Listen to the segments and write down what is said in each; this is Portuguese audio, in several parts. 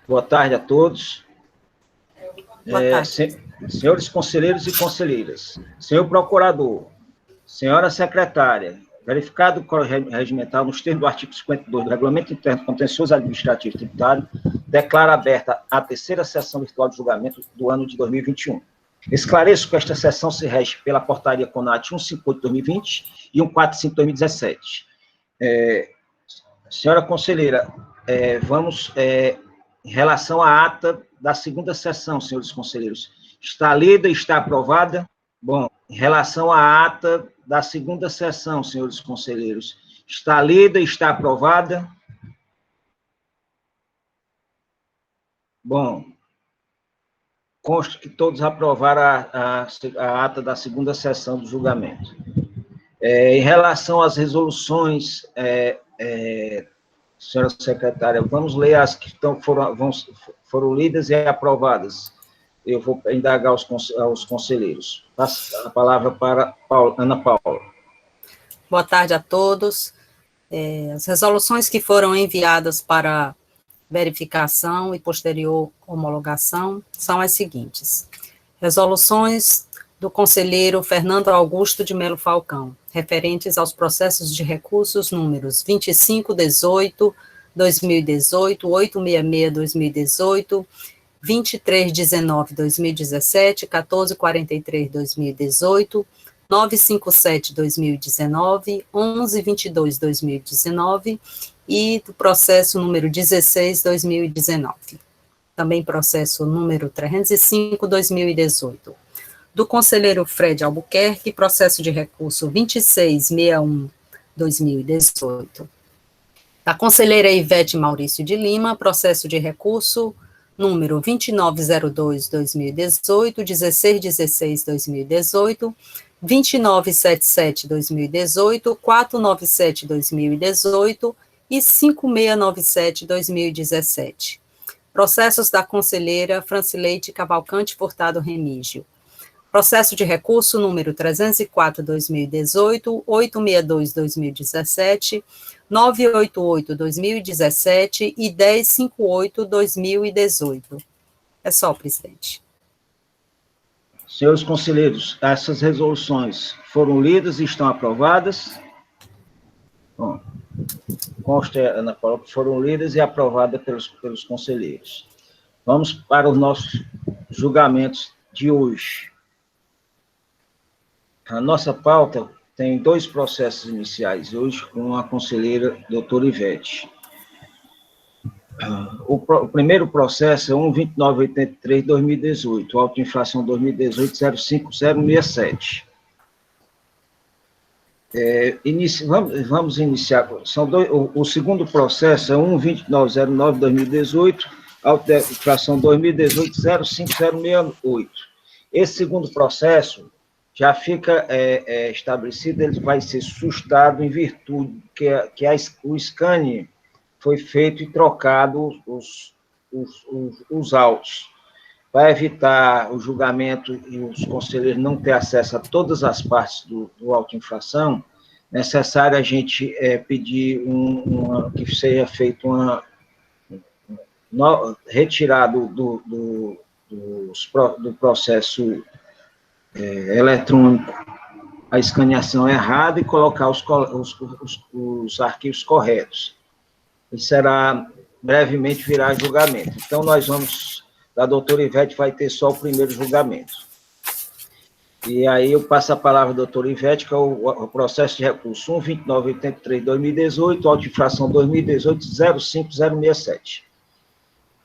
Boa tarde a todos. Boa tarde. Senhores conselheiros e conselheiras, senhor procurador, senhora secretária, verificado o Código Regimental nos termos do artigo 52 do Regulamento Interno Contencioso Administrativo Tributário, declara aberta a terceira sessão virtual de julgamento do ano de 2021. Esclareço que esta sessão se rege pela portaria CONAT 158/2020 e 145/2017. Senhora conselheira, vamos, em relação à ata da segunda sessão, senhores conselheiros, está lida e está aprovada? Bom, em relação à ata da segunda sessão, senhores conselheiros, está lida e está aprovada? Bom, consta que todos aprovaram a ata da segunda sessão do julgamento. Em relação às resoluções, senhora secretária, vamos ler as que foram lidas e aprovadas. Eu vou indagar aos conselheiros. Passo a palavra para Ana Paula. Boa tarde a todos. As resoluções que foram enviadas para verificação e posterior homologação são as seguintes. Resoluções do conselheiro Fernando Augusto de Melo Falcão, referentes aos processos de recursos números 2518, 2018, 866, 2018, 2319, 2017, 1443, 2018, 957, 2019, 1122, 2019 e do processo número 16, 2019. Também processo número 305, 2018. Do conselheiro Fred Albuquerque, processo de recurso 2661, 2018. Da conselheira Ivete Maurício de Lima, processo de recurso número 2902, 2018, 1616, 2018, 2977, 2018, 497, 2018 e 5697, 2017. Processos da conselheira Francileide Cavalcante Furtado Remígio. Processo de recurso número 304, 2018, 862, 2017, 988, 2017 e 1058, 2018. É só, presidente. Senhores conselheiros, essas resoluções foram lidas e estão aprovadas? Bom, consta, Ana Paula, que foram lidas e aprovadas pelos conselheiros. Vamos para os nossos julgamentos de hoje. A nossa pauta tem 2 processos iniciais hoje com a conselheira doutora Ivete. O primeiro processo é 12983/2018, autoinflação 2018-05067. Vamos iniciar. O segundo processo é 12909/2018, autoinflação 2018-05068. Esse segundo processo já fica estabelecido, ele vai ser sustentado em virtude que o scan foi feito e trocado os autos. Para evitar o julgamento e os conselheiros não ter acesso a todas as partes do autoinflação, necessário a gente pedir que seja feito retirado do processo eletrônico a escaneação errada e colocar os arquivos corretos. E será brevemente virar julgamento. Então, nós vamos, da doutora Ivete, vai ter só o primeiro julgamento. E aí eu passo a palavra à doutora Ivete, que é o processo de recurso 12983/2018, autoinfração 2018-05067.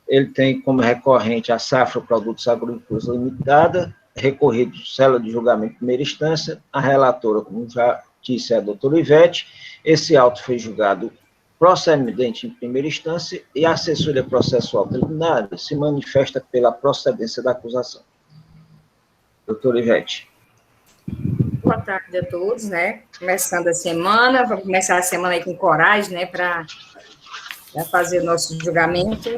Ele tem como recorrente a Safra Produtos Agrícolas Limitada, recorrido célula de julgamento em primeira instância, a relatora, como já disse, é a doutora Ivete. Esse auto foi julgado procedente em primeira instância e a assessoria processual tributária se manifesta pela procedência da acusação. Doutora Ivete. Boa tarde a todos, né? Começando a semana, vamos começar a semana aí com coragem, né? Para fazer o nosso julgamento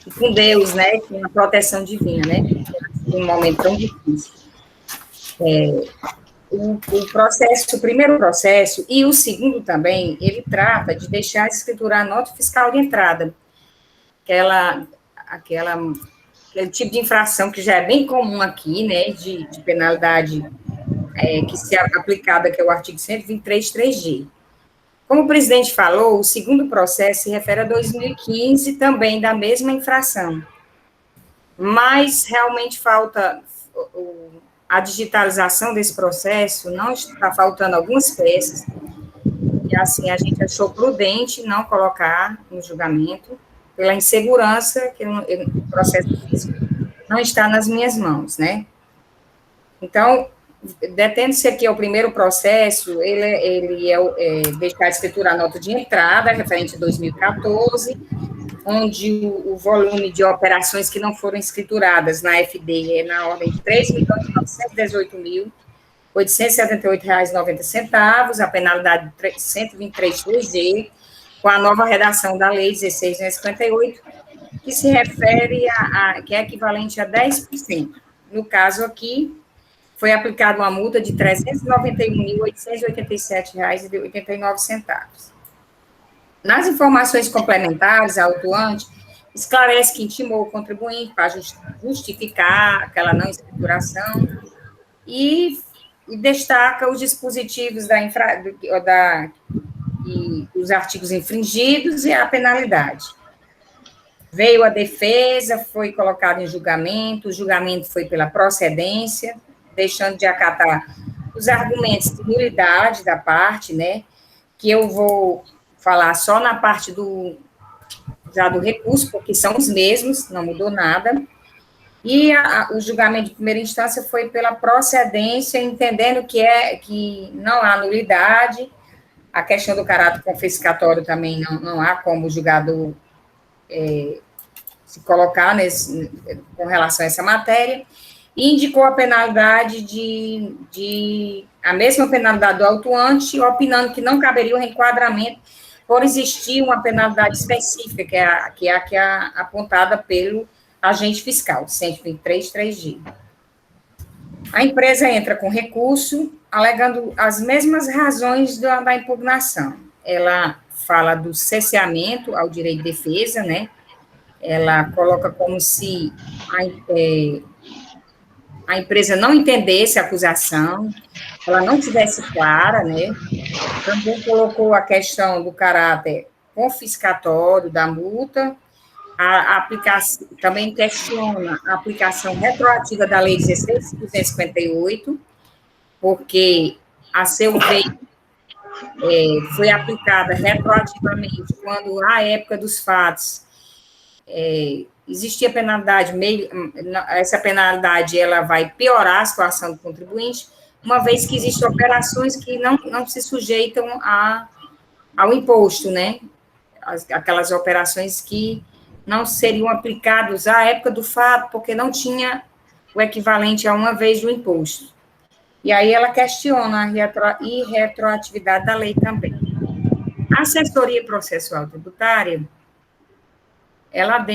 e com Deus, né? Com a proteção divina, né? Em um momento tão difícil. O primeiro processo e o segundo também, ele trata de deixar de escriturar a nota fiscal de entrada, que ela aquele tipo de infração que já é bem comum aqui, né, de penalidade que se é aplicada, que é o artigo 123.3G. Como o presidente falou, o segundo processo se refere a 2015, também da mesma infração. Mas realmente falta a digitalização desse processo, não está faltando algumas peças, e assim a gente achou prudente não colocar no julgamento, pela insegurança que o processo físico não está nas minhas mãos, né? Então, detendo-se aqui o primeiro processo, ele deixar de escriturar a nota de entrada, referente a 2014, onde o volume de operações que não foram escrituradas na FD é na ordem de R$ 3.918.878,90, a penalidade de 123.2G, com a nova redação da Lei 16.958, que se refere que é equivalente a 10%. No caso aqui, foi aplicada uma multa de R$ 391.887,89. Nas informações complementares, a autuante esclarece que intimou o contribuinte para justificar aquela não escrituração e destaca os dispositivos os artigos infringidos e a penalidade. Veio a defesa, foi colocado em julgamento, o julgamento foi pela procedência, deixando de acatar os argumentos de nulidade da parte, né, que eu vou falar só na parte do recurso, porque são os mesmos, não mudou nada, e o julgamento de primeira instância foi pela procedência, entendendo que não há nulidade, a questão do caráter confiscatório também não há como o julgador se colocar com relação a essa matéria, e indicou a penalidade a mesma penalidade do autuante, opinando que não caberia o reenquadramento por existir uma penalidade específica, que é a que é apontada pelo agente fiscal, 123.3G. A empresa entra com recurso, alegando as mesmas razões da impugnação. Ela fala do cesseamento ao direito de defesa, né? Ela coloca como se a empresa não entendesse a acusação, ela não tivesse clara, né? Também colocou a questão do caráter confiscatório da multa, também questiona a aplicação retroativa da Lei 16.258, porque, a seu ver, foi aplicada retroativamente quando, à época dos fatos, existia penalidade, essa penalidade ela vai piorar a situação do contribuinte, uma vez que existem operações que não se sujeitam ao imposto, né? Aquelas operações que não seriam aplicadas à época do fato, porque não tinha o equivalente a uma vez do imposto. E aí ela questiona a irretroatividade da lei também. A assessoria processual tributária, ela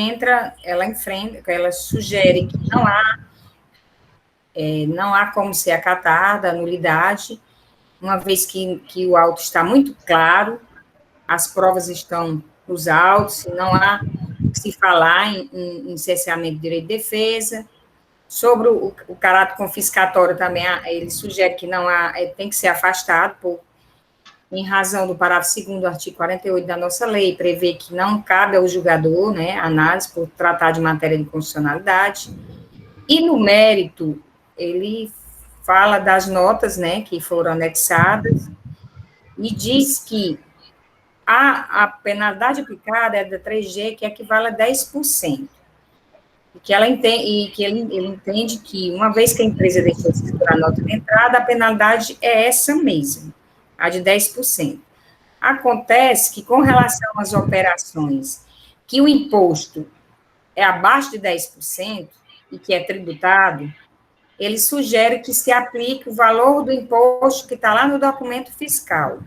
sugere que não há como ser acatada a nulidade, uma vez que o auto está muito claro, as provas estão nos autos, não há que se falar em cesseamento de direito de defesa. Sobre o caráter confiscatório também, ele sugere que tem que ser afastado, em razão do parágrafo 2º do artigo 48 da nossa lei, prevê que não cabe ao julgador, né, análise por tratar de matéria de constitucionalidade. E no mérito, ele fala das notas, né, que foram anexadas, e diz que a penalidade aplicada é da 3G, que equivale a 10%. E que ele entende que, uma vez que a empresa deixou de escriturar a nota de entrada, a penalidade é essa mesma, a de 10%. Acontece que, com relação às operações que o imposto é abaixo de 10% e que é tributado, ele sugere que se aplique o valor do imposto que está lá no documento fiscal.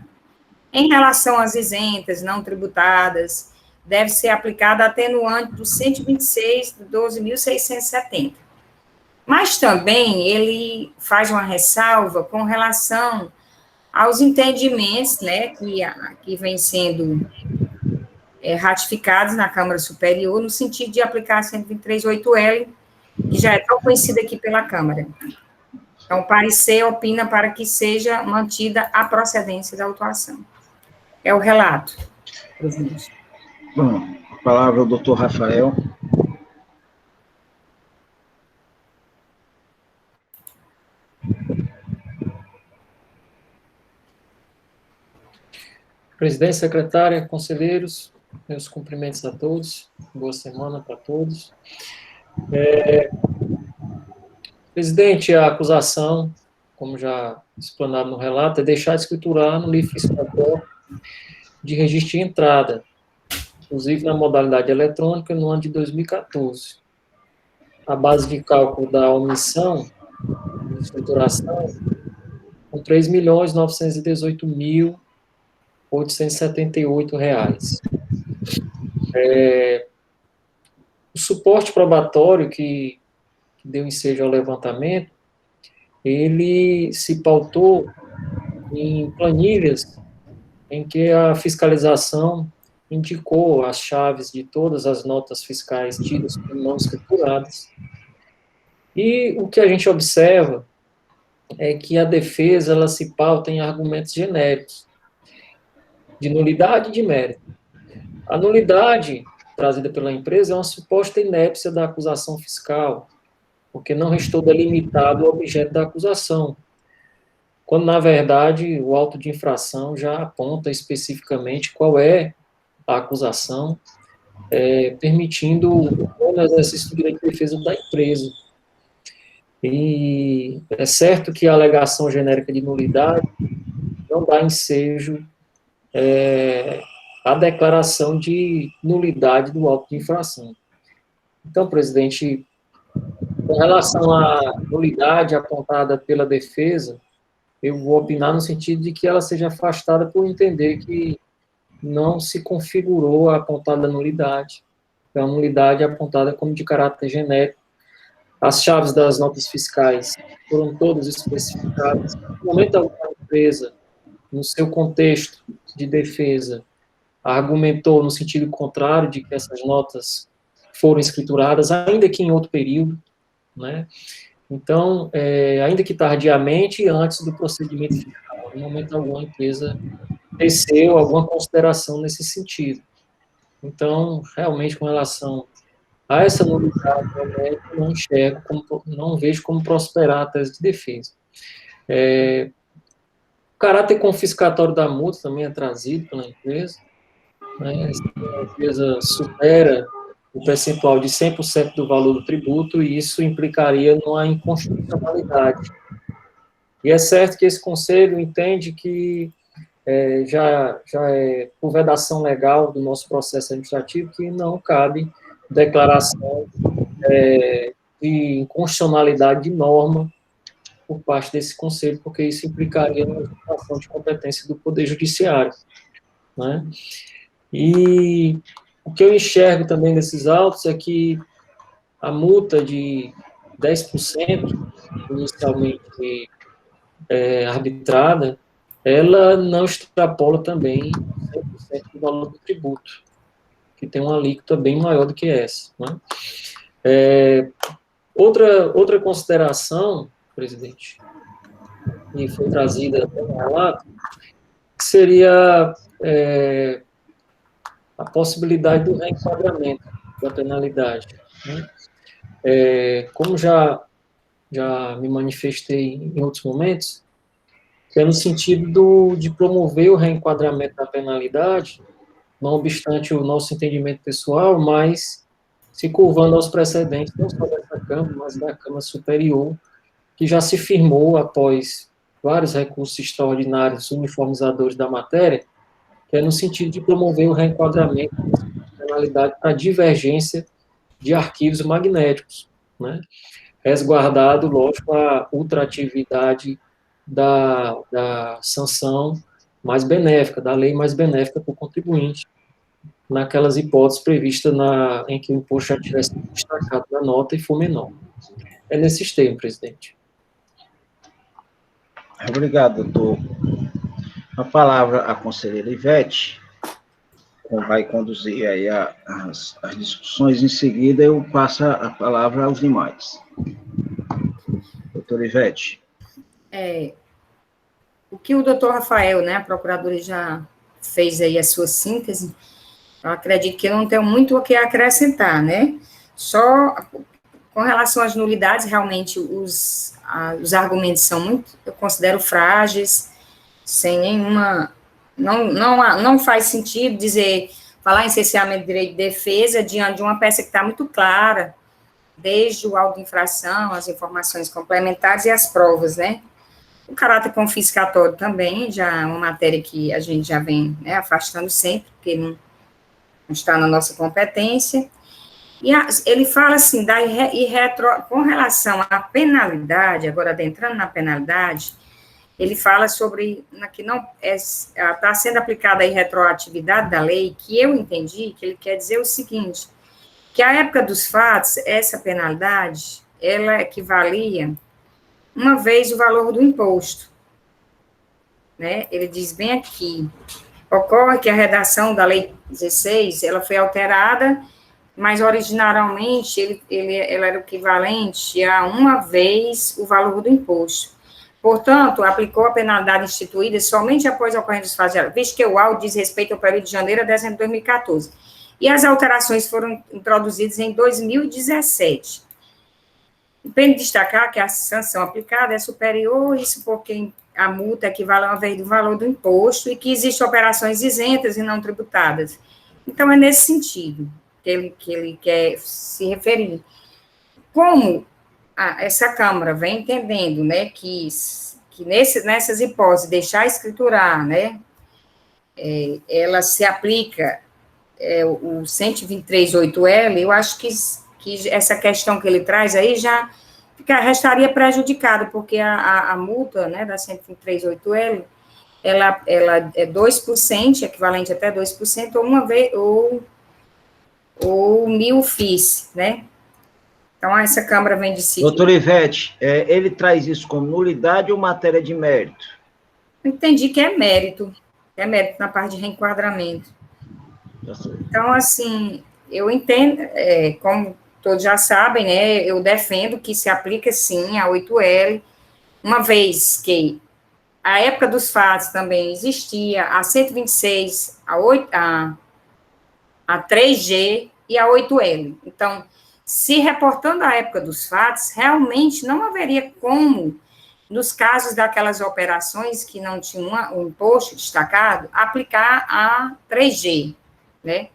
Em relação às isentas não tributadas, deve ser aplicada a atenuante do 126 de 12.670. Mas também ele faz uma ressalva com relação aos entendimentos, né, que vem sendo ratificados na Câmara Superior, no sentido de aplicar a 123.8L, que já é tão conhecida aqui pela Câmara. Então, o parecer opina para que seja mantida a procedência da autuação. É o relato, presidente. Bom, a palavra ao doutor Rafael. Presidente, secretária, conselheiros, meus cumprimentos a todos, boa semana para todos. Presidente, a acusação, como já explanado no relato, é deixar de escriturar no livro fiscal de registro de entrada, inclusive na modalidade eletrônica, no ano de 2014. A base de cálculo da omissão de escrituração com R$ 3.918.878. O suporte probatório que deu ensejo ao levantamento, ele se pautou em planilhas em que a fiscalização indicou as chaves de todas as notas fiscais tidas como não escrituradas. E o que a gente observa é que a defesa ela se pauta em argumentos genéricos, de nulidade e de mérito. A nulidade trazida pela empresa é uma suposta inépcia da acusação fiscal, porque não restou delimitado o objeto da acusação, quando, na verdade, o auto de infração já aponta especificamente qual é a acusação, permitindo o exercício do direito de defesa da empresa. E é certo que a alegação genérica de nulidade não dá ensejo à declaração de nulidade do auto de infração. Então, presidente, com relação à nulidade apontada pela defesa, eu vou opinar no sentido de que ela seja afastada por entender que não se configurou a apontada nulidade. É uma nulidade apontada como de caráter genérico. As chaves das notas fiscais foram todas especificadas. No momento algum, a empresa, no seu contexto de defesa, argumentou no sentido contrário de que essas notas foram escrituradas, ainda que em outro período, né? Então, ainda que tardiamente, antes do procedimento fiscal, no momento algum, a empresa teceu alguma consideração nesse sentido. Então, realmente, com relação a essa nulidade, eu não enxergo, não vejo como prosperar a tese de defesa. O caráter confiscatório da multa também é trazido pela empresa, né? A empresa supera o percentual de 100% do valor do tributo, e isso implicaria numa inconstitucionalidade. E é certo que esse Conselho entende que já é por vedação legal do nosso processo administrativo que não cabe declaração de inconstitucionalidade de norma por parte desse Conselho, porque isso implicaria na usurpação de competência do Poder Judiciário, né? E o que eu enxergo também nesses autos é que a multa de 10%, inicialmente arbitrada, ela não extrapola também 100% do valor do tributo, que tem uma alíquota bem maior do que essa, né? Outra consideração, presidente, que foi trazida no relato, que seria a possibilidade do reenquadramento da penalidade, né? Como já me manifestei em outros momentos, é no sentido de promover o reenquadramento da penalidade, não obstante o nosso entendimento pessoal, mas se curvando aos precedentes, não só dessa Câmara, mas da Câmara Superior, que já se firmou após vários recursos extraordinários uniformizadores da matéria, que é no sentido de promover o reenquadramento da penalidade para divergência de arquivos magnéticos, né? Resguardado, lógico, a ultratividade da sanção mais benéfica, da lei mais benéfica para o contribuinte, naquelas hipóteses previstas em que o imposto já tivesse destacado na nota e for menor. É nesses termos, presidente. Obrigado, doutor. A palavra à conselheira Ivete. vai conduzir aí as discussões. Em seguida, eu passo a palavra aos demais. Doutora Ivete. O que o doutor Rafael, né, a procuradora, já fez aí a sua síntese, eu acredito que eu não tenho muito o que acrescentar, né? Só com relação às nulidades, realmente os argumentos são muito, eu considero frágeis, sem nenhuma, não faz sentido falar em cerceamento de direito de defesa diante de uma peça que está muito clara, desde o auto de infração, as informações complementares e as provas, né? O caráter confiscatório também, já é uma matéria que a gente já vem, né, afastando sempre, porque não está na nossa competência. E ele fala assim, com relação à penalidade, agora adentrando na penalidade, ele fala sobre que não está sendo aplicada a irretroatividade da lei, que eu entendi que ele quer dizer o seguinte, que à época dos fatos, essa penalidade, ela equivalia uma vez o valor do imposto, né? Ele diz bem aqui, ocorre que a redação da Lei 16, ela foi alterada, mas originalmente ela era equivalente a uma vez o valor do imposto. Portanto, aplicou a penalidade instituída somente após a ocorrência dos fatos gerais, visto que o auto diz respeito ao período de janeiro a dezembro de 2014. E as alterações foram introduzidas em 2017. Depende destacar que a sanção aplicada é superior, isso porque a multa equivale a uma vez do valor do imposto e que existem operações isentas e não tributadas. Então, é nesse sentido que ele quer se referir. Como essa Câmara vem entendendo, né, que nessas hipóteses, deixar escriturar, né, ela se aplica o 123.8L, eu acho que essa questão que ele traz aí já restaria prejudicado, porque a multa, né, da 123.8L, ela é 2%, equivalente até 2%, ou uma vez, ou 1.000 FIIs, né? Então, essa Câmara vem decidir. Doutor Ivete, ele traz isso como nulidade ou matéria de mérito? Eu entendi que é mérito na parte de reenquadramento. Então, assim, eu entendo, como todos já sabem, né, eu defendo que se aplica, sim, a 8L, uma vez que a época dos fatos também existia a 126, a 3G e a 8L. Então, se reportando a época dos fatos, realmente não haveria como, nos casos daquelas operações que não tinham um imposto destacado, aplicar a 3G, né?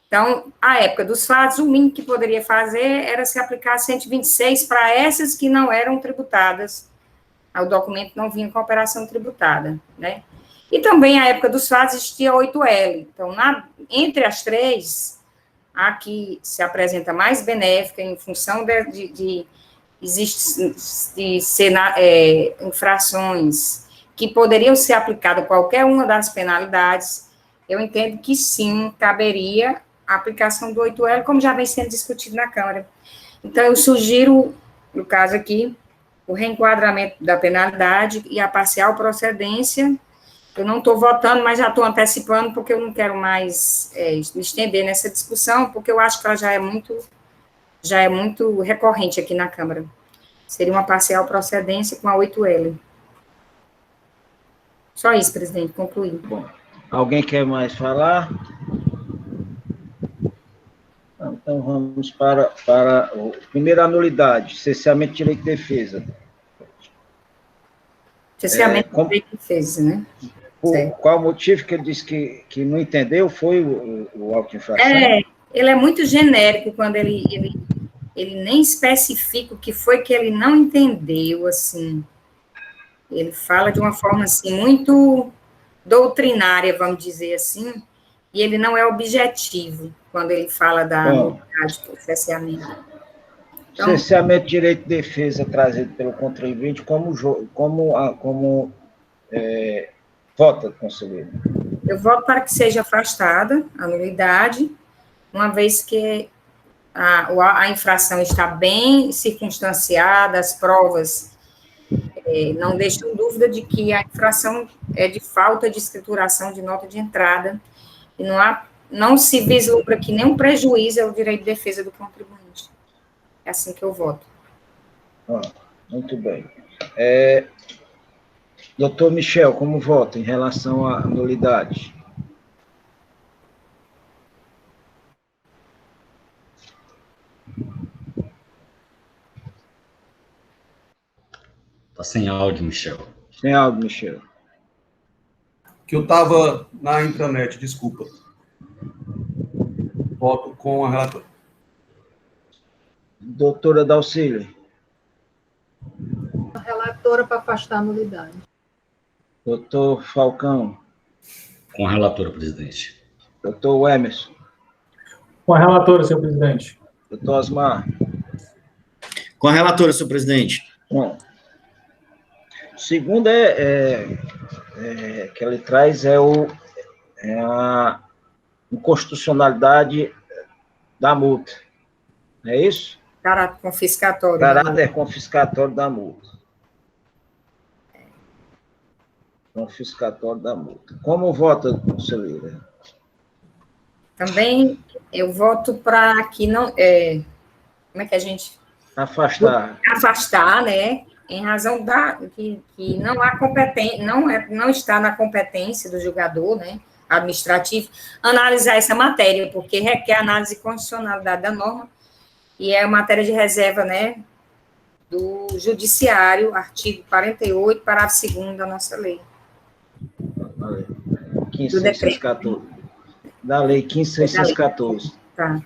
Então, a época dos fatos, o mínimo que poderia fazer era se aplicar a 126 para essas que não eram tributadas, o documento não vinha com a operação tributada, né? E também, a época dos fatos, existia a 8L. Então, entre as três, a que se apresenta mais benéfica em função de infrações que poderiam ser aplicadas qualquer uma das penalidades, eu entendo que sim, caberia a aplicação do 8L, como já vem sendo discutido na Câmara. Então, eu sugiro, no caso aqui, o reenquadramento da penalidade e a parcial procedência. Eu não estou votando, mas já estou antecipando, porque eu não quero mais me estender nessa discussão, porque eu acho que ela já é muito recorrente aqui na Câmara. Seria uma parcial procedência com a 8L. Só isso, presidente, concluí. Bom, alguém quer mais falar? Então, vamos para a primeira nulidade, cerceamento de direito de defesa. Cerceamento de direito de defesa, né? Por qual motivo que ele disse que não entendeu foi o auto de infração? Ele é muito genérico quando ele nem especifica o que foi que ele não entendeu, assim. Ele fala de uma forma, assim, muito doutrinária, vamos dizer assim, e ele não é objetivo quando ele fala da nulidade do cerceamento. Então, cerceamento de direito de defesa trazido pelo contribuinte como vota, conselheiro? Eu voto para que seja afastada a nulidade, uma vez que a infração está bem circunstanciada, as provas não deixam dúvida de que a infração é de falta de escrituração de nota de entrada, e não há não se vislumbra aqui nenhum prejuízo ao direito de defesa do contribuinte. É assim que eu voto. Muito bem. Doutor Michel, como vota em relação à nulidade? Está sem áudio, Michel. Sem áudio, Michel. Que eu estava na intranet, desculpa. Voto com a relatora. Doutora Dalcília. A relatora para afastar a nulidade. Doutor Falcão. Com a relatora, presidente. Doutor Emerson. Com a relatora, senhor presidente. Doutor Osmar. Com a relatora, senhor presidente. Bom, o segundo que ele traz a inconstitucionalidade da multa. É isso? Caráter confiscatório. Caráter confiscatório da multa. Confiscatório da multa. Como vota, conselheira? Também eu voto para que não... como é que a gente... Afastar, né? Em razão que não há competência, não está na competência do julgador, né, administrativo, analisar essa matéria, porque requer análise de constitucionalidade da norma, e é matéria de reserva, né, do Judiciário, artigo 48, parágrafo 2º da nossa lei. 15.614. Da lei 15.614. Tá.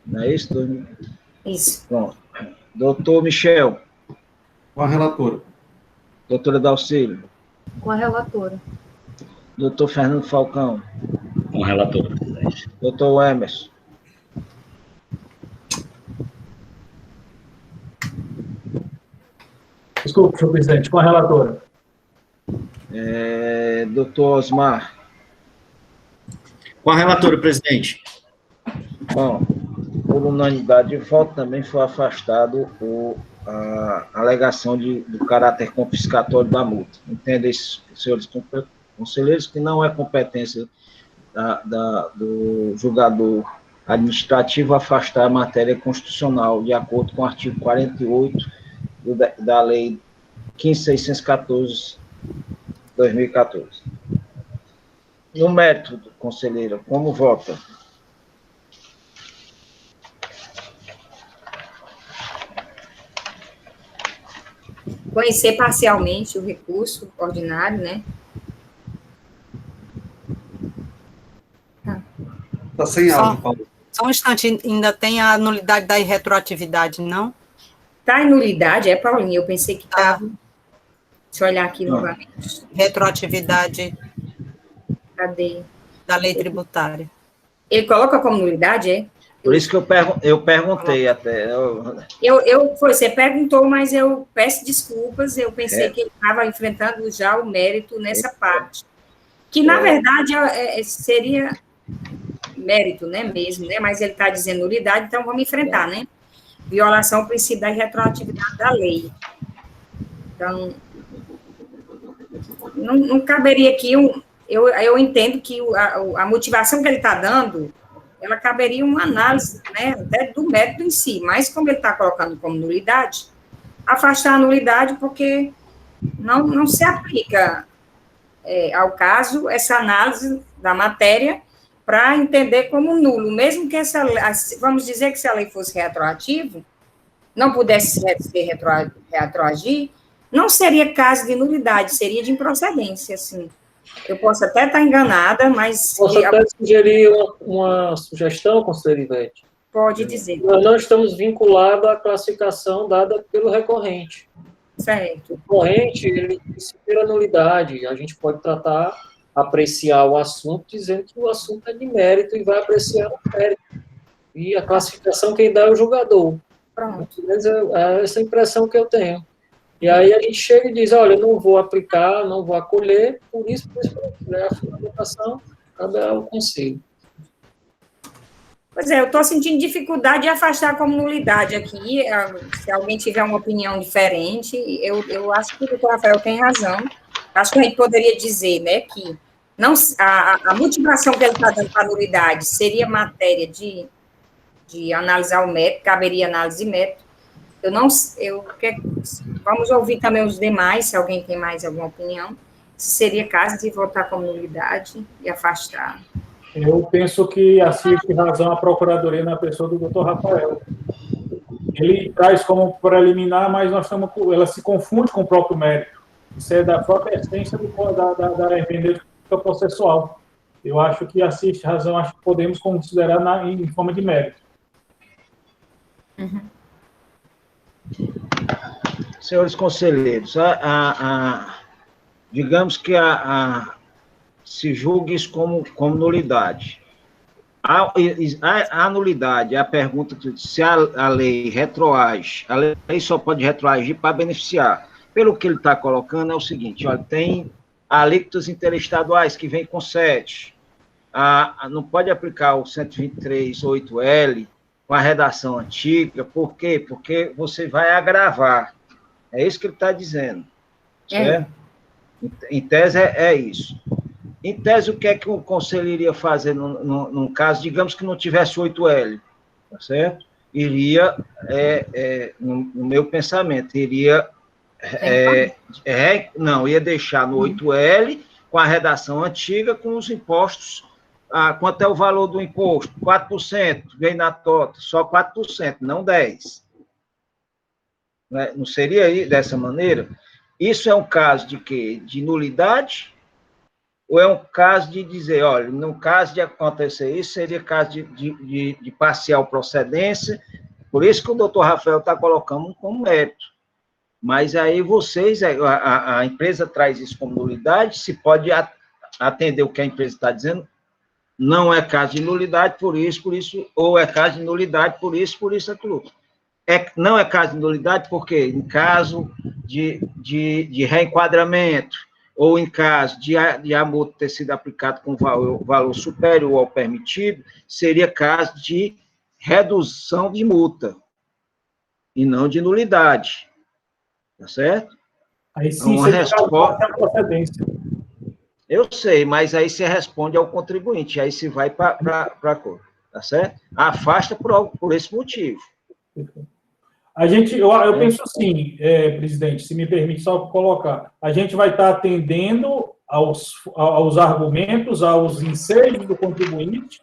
Não é isso, Tony? Isso. Pronto. Doutor Michel. Com a relatora. Doutora Dalcília. Com a relatora. Doutor Fernando Falcão. Com a relatora, presidente. Doutor Emerson. Desculpe, senhor presidente. Com a relatora. Doutor Osmar. Com a relatora, presidente. Bom, por unanimidade de voto, também foi afastado a alegação do caráter confiscatório da multa. Entendem, senhores conselheiros, que não é competência do julgador administrativo afastar a matéria constitucional, de acordo com o artigo 48 da Lei 15.614, 2014. No mérito, conselheira, como vota? Conhecer parcialmente o recurso ordinário, né? Está sem áudio, Paulo. Só um instante, ainda tem a nulidade da irretroatividade, não? Está em nulidade, Paulinha? Eu pensei que estava. Deixa eu olhar aqui novamente. Retroatividade. Cadê? Da lei tributária. Ele coloca como nulidade, é? Por isso que eu perguntei até. Você perguntou, mas eu peço desculpas, eu pensei que ele estava enfrentando já o mérito nessa parte. Que, na verdade, seria mérito, né, mesmo, né? Mas ele está dizendo nulidade, então vamos enfrentar, né? Violação ao princípio da irretroatividade da lei. Então, não caberia aqui eu entendo que a motivação que ele está dando, ela caberia uma análise, né, até do mérito em si, mas como ele está colocando como nulidade, afastar a nulidade porque não se aplica ao caso essa análise da matéria para entender como nulo, mesmo que vamos dizer que se a lei fosse retroativa, não pudesse retroagir, não seria caso de nulidade, seria de improcedência, assim. Eu posso até estar enganada, mas... Posso até sugerir uma sugestão, conselheira Ivete? Pode dizer. Nós não estamos vinculados à classificação dada pelo recorrente. Certo. O recorrente, ele disse pela nulidade, a gente pode apreciar o assunto, dizendo que o assunto é de mérito e vai apreciar o mérito. E a classificação quem dá é o julgador. Pronto. É essa impressão que eu tenho. E aí a gente chega e diz, olha, eu não vou aplicar, não vou acolher, por isso, a fundamentação cabe ao conselho. Pois é, eu estou sentindo dificuldade de afastar como nulidade aqui, se alguém tiver uma opinião diferente, eu acho que o doutor Rafael tem razão, acho que a gente poderia dizer, né, que Não, a motivação que ele está dando para a nulidade seria matéria de analisar o mérito, caberia análise de mérito. Vamos ouvir também os demais, se alguém tem mais alguma opinião. Se seria caso de votar como nulidade e afastar. Eu penso que assiste razão a Procuradoria na pessoa do doutor Rafael. Ele traz como preliminar, mas ela se confunde com o próprio mérito. Isso é da própria essência da hermenêutica processual. Eu acho que assiste razão, acho que podemos considerar em forma de mérito. Uhum. Senhores conselheiros, digamos que se julgue isso como nulidade. A nulidade é a pergunta se a lei retroage. A lei só pode retroagir para beneficiar. Pelo que ele está colocando, é o seguinte: olha, tem alíquotas interestaduais que vem com 7. Não pode aplicar o 123.8L com a redação antiga. Por quê? Porque você vai agravar. É isso que ele está dizendo. Certo? Em tese, é isso. Em tese, o que é que o conselho iria fazer num caso, digamos que não tivesse 8L, tá certo? Iria, no meu pensamento, iria ia deixar no 8L, com a redação antiga, com os impostos. Quanto é o valor do imposto? 4%, vem na tota, só 4%, não 10%. Não seria dessa maneira? Isso é um caso de quê? De nulidade? Ou é um caso de dizer, olha, no caso de acontecer isso, seria caso de parcial procedência, por isso que o doutor Rafael está colocando como mérito. Mas aí vocês, a empresa traz isso como nulidade, se pode atender o que a empresa está dizendo, não é caso de nulidade, por isso, ou é caso de nulidade, por isso, aquilo. Não é caso de nulidade, porque em caso de reenquadramento, ou em caso de a multa ter sido aplicada com valor superior ao permitido, seria caso de redução de multa, e não de nulidade. Tá certo? Aí sim, você resposta a procedência. Eu sei, mas aí você responde ao contribuinte, aí se vai para a cor, tá certo? Afasta por esse motivo. Eu penso assim, presidente, se me permite só colocar, a gente vai estar atendendo aos argumentos, aos ensejos do contribuinte,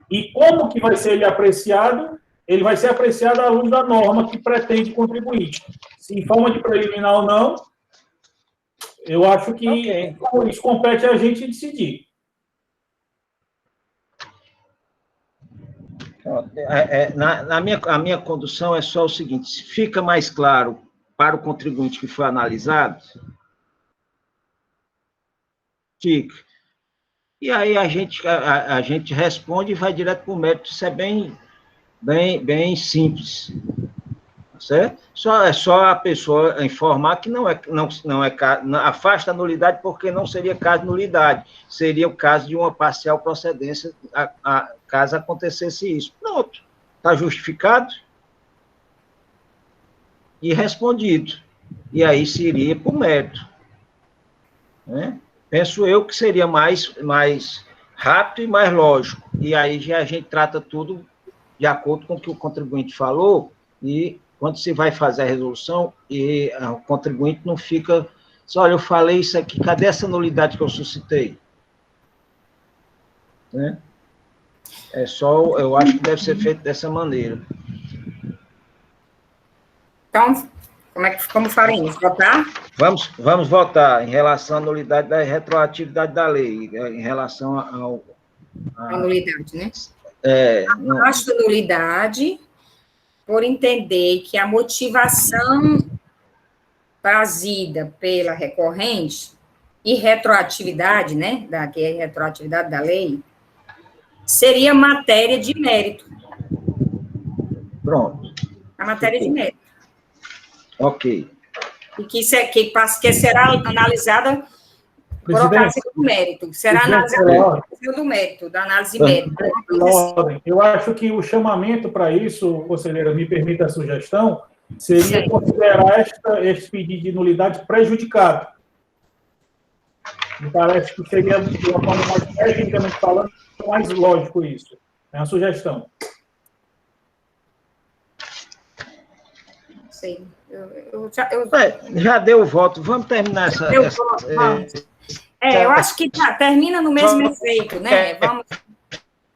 e como que vai ser ele apreciado? Ele vai ser apreciado à luz da norma que pretende o contribuinte. Se em forma de preliminar ou não, eu acho que isso compete a gente decidir. A minha condução é só o seguinte: se fica mais claro para o contribuinte que foi analisado, fica. E aí a gente responde e vai direto para o mérito. Isso é bem simples. Certo? É só a pessoa informar que não é afasta a nulidade, porque não seria caso de nulidade, seria o caso de uma parcial procedência, caso acontecesse isso. Pronto, está justificado e respondido. E aí se iria para o mérito. Né? Penso eu que seria mais rápido e mais lógico. E aí já a gente trata tudo de acordo com o que o contribuinte falou, e quando se vai fazer a resolução, e o contribuinte não fica só, olha, eu falei isso aqui, cadê essa nulidade que eu suscitei? Né? Eu acho que deve ser feito dessa maneira. Então, como faremos? Votar? Vamos votar em relação à nulidade da retroatividade da lei, em relação a nulidade, né? Abaixo da nulidade, por entender que a motivação trazida pela recorrente e retroatividade, né, que é a retroatividade da lei, seria matéria de mérito. Pronto. A matéria de mérito. Ok. E que será analisada por ocasião do mérito. Será analisada por ocasião do mérito, da análise de mérito. Eu acho que o chamamento para isso, conselheira, me permita a sugestão, seria considerar este pedido de nulidade prejudicado. Me parece que seria, de uma forma mais tecnicamente falando, mais lógico isso. É uma sugestão. Sei. Já deu o voto. Vamos terminar essa... Vamos. Eu acho que termina no mesmo efeito, né? Vamos...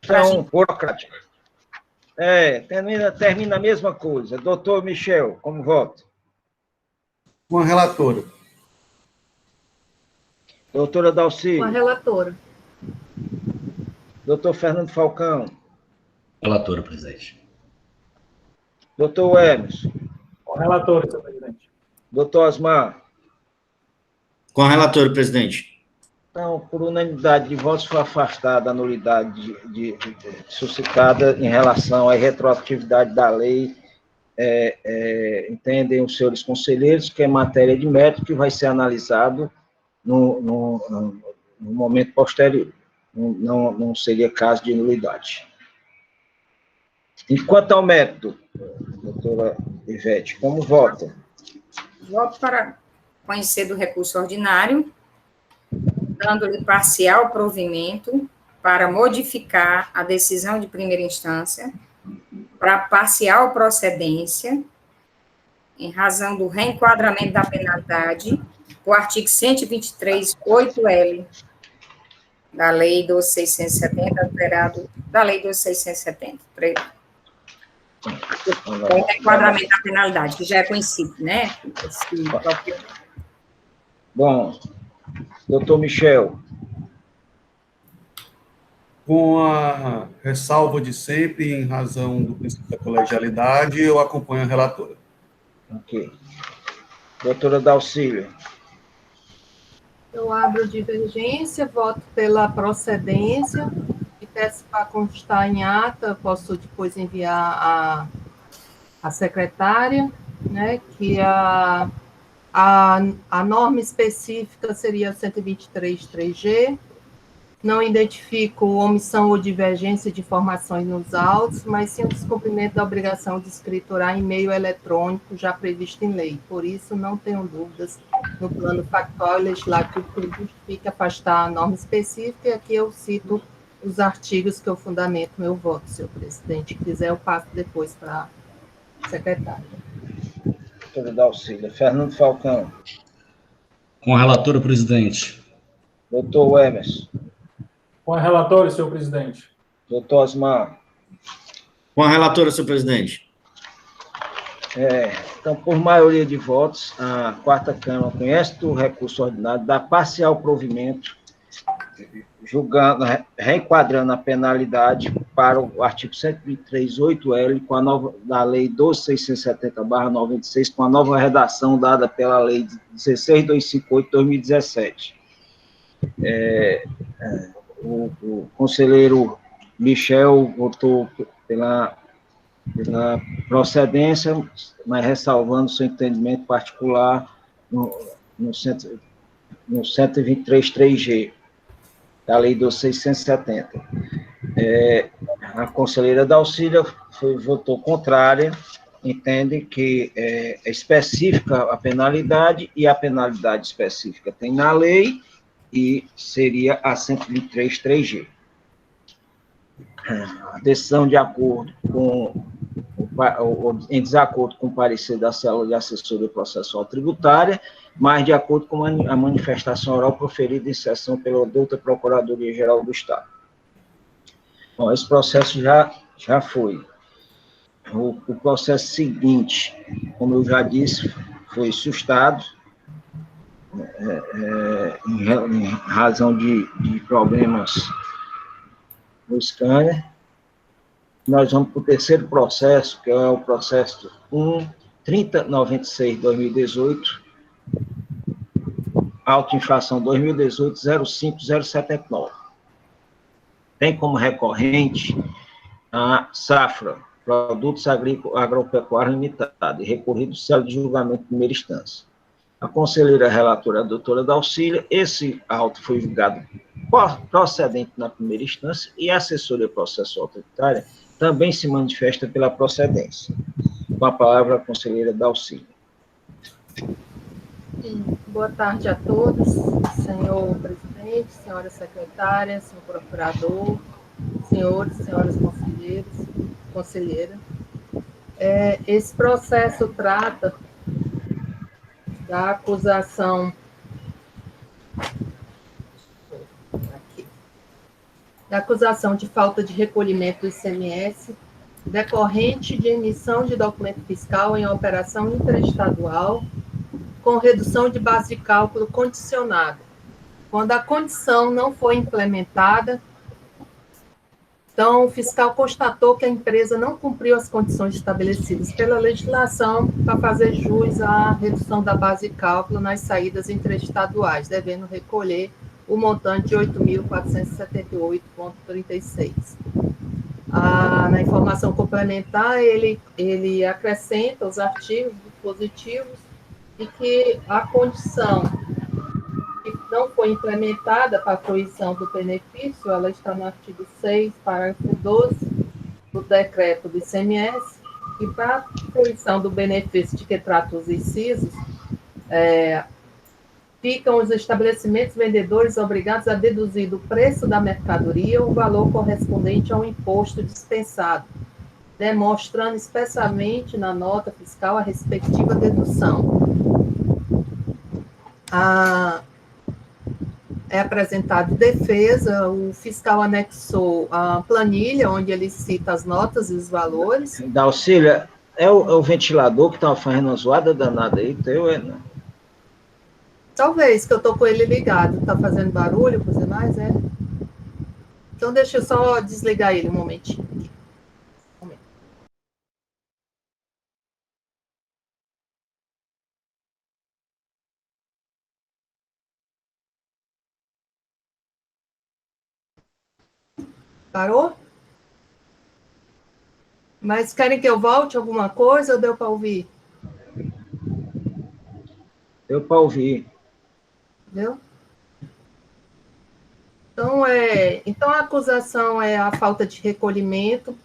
Então, burocrática. Termina a mesma coisa. Doutor Michel, como voto? Com a relatora. Doutora Com a Dalcília. relatora. Doutor Fernando Falcão. Relatora, presidente. Doutor Emerson. Com a relatora, senhor presidente. Doutor Osmar. Com a relatora, presidente. Então, por unanimidade de votos, foi afastada a nulidade suscitada em relação à retroatividade da lei. Entendem os senhores conselheiros que é matéria de mérito que vai ser analisado no momento posterior. Não seria caso de nulidade. E quanto ao mérito, doutora Ivete, como vota? Voto para conhecer do recurso ordinário, dando-lhe parcial provimento para modificar a decisão de primeira instância, para parcial procedência, em razão do reenquadramento da penalidade, o artigo 123, 8L da Lei 12.670, alterado da Lei 12.670. O reenquadramento da penalidade, que já é conhecido, né? Bom, doutor Michel. Com a ressalva de sempre, em razão do princípio da colegialidade, eu acompanho a relatora. Ok. Doutora Dalcília. Eu abro divergência, voto pela procedência e peço para constar em ata, posso depois enviar à secretária, né, que a norma específica seria 123.3G. Não identifico omissão ou divergência de informações nos autos, mas sim o descumprimento da obrigação de escriturar em meio eletrônico já previsto em lei. Por isso, não tenho dúvidas no plano factual e legislativo que justifique afastar a norma específica, e aqui eu cito os artigos que eu fundamento meu voto, senhor presidente. Se quiser, eu passo depois para a secretária. Doutora Dalcília. Fernando Falcão. Com a relatora, presidente. Doutor Emerson. Com a relatora, senhor presidente. Doutor Osmar. Com a relatora, senhor presidente. Então, por maioria de votos, a quarta Câmara conhece do recurso ordinário, dá parcial provimento, julgando, reenquadrando a penalidade para o artigo 123, 8L, com a nova da Lei 12.670/96, com a nova redação dada pela Lei 16.258/2017. O conselheiro Michel votou pela procedência, mas ressalvando seu entendimento particular no 123.3G, da Lei 12.670. A conselheira Dalcília votou contrária, entende que é específica a penalidade, e a penalidade específica tem na lei, e seria a 123.3G. A decisão de acordo com, em desacordo com o parecer da Célula de Assessoria Processual Tributária, mas de acordo com a manifestação oral proferida em sessão pela douta Procuradoria-Geral do Estado. Bom, esse processo já foi. O processo seguinte, como eu já disse, foi sustado, em razão de problemas no scanner. Nós vamos para o terceiro processo, que é o processo 3096/2018, auto-infração 2018-05079. Tem como recorrente a Safra, Produtos Agropecuários Limitada, e recorrido célula de julgamento de primeira instância. A conselheira relatora, a doutora Dalcília, esse auto foi julgado procedente na primeira instância, e a assessoria processual tributária também se manifesta pela procedência. Com a palavra, a conselheira Dalcília. Boa tarde a todos, senhor presidente, senhora secretária, senhor procurador, senhores e senhoras conselheiras. Esse processo trata da acusação de falta de recolhimento do ICMS decorrente de emissão de documento fiscal em operação interestadual com redução de base de cálculo condicionada. Quando a condição não foi implementada, então o fiscal constatou que a empresa não cumpriu as condições estabelecidas pela legislação para fazer jus à redução da base de cálculo nas saídas interestaduais, devendo recolher o montante de 8.478,36. Na informação complementar, ele acrescenta os artigos dispositivos e que a condição que não foi implementada para a fruição do benefício, ela está no artigo 6, parágrafo 12 do decreto do ICMS, e para a fruição do benefício de que trata os incisos, ficam os estabelecimentos vendedores obrigados a deduzir do preço da mercadoria o valor correspondente ao imposto dispensado, demonstrando especialmente na nota fiscal a respectiva dedução. É apresentado defesa, o fiscal anexou a planilha, onde ele cita as notas e os valores. Dalcília, é o ventilador que estava fazendo uma zoada danada aí, teu, não? Talvez, que eu estou com ele ligado, está fazendo barulho, por demais, Então, deixa eu só desligar ele um momentinho. Parou? Mas querem que eu volte alguma coisa ou deu para ouvir? Deu para ouvir. Entendeu? Então, a acusação é a falta de recolhimento,